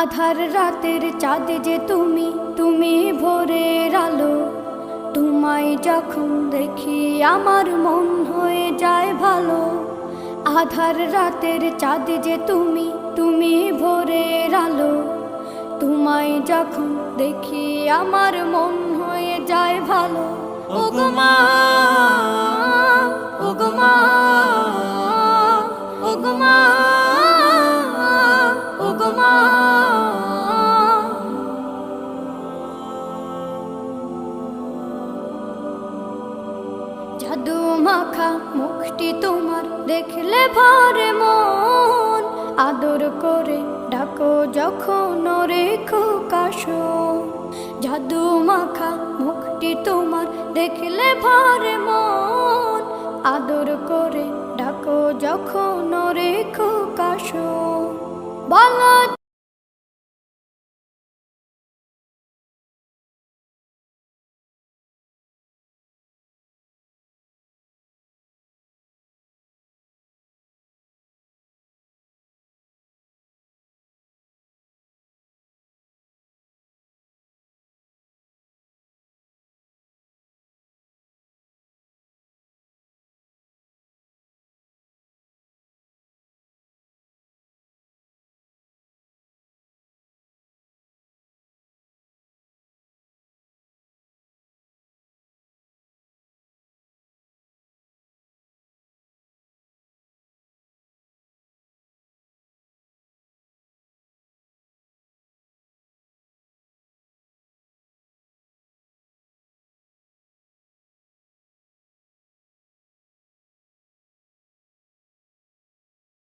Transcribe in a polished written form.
আধার রাতের চাঁদ যে তুমি, তুমি ভোরের আলো। তোমায় যখন দেখি আমার মন হয়ে যায় ভালো। আধার রাতের চাঁদ যে তুমি, তুমি ভোরের আলো। তোমায় যখন দেখি আমার মন হয়ে যায় ভালো। ওগো মা, ওগো মা, ওগো মা, ওগো মা। জাদু মাখা মুখটি তোমার দেখলে ভরে মন। আদর করে ডাকো যখন রেখো কাশন। জাদু মাখা মুখটি তোমার দেখলে ভরে মন। আদর করে ডাকো যখন রেখো কাশন। বলো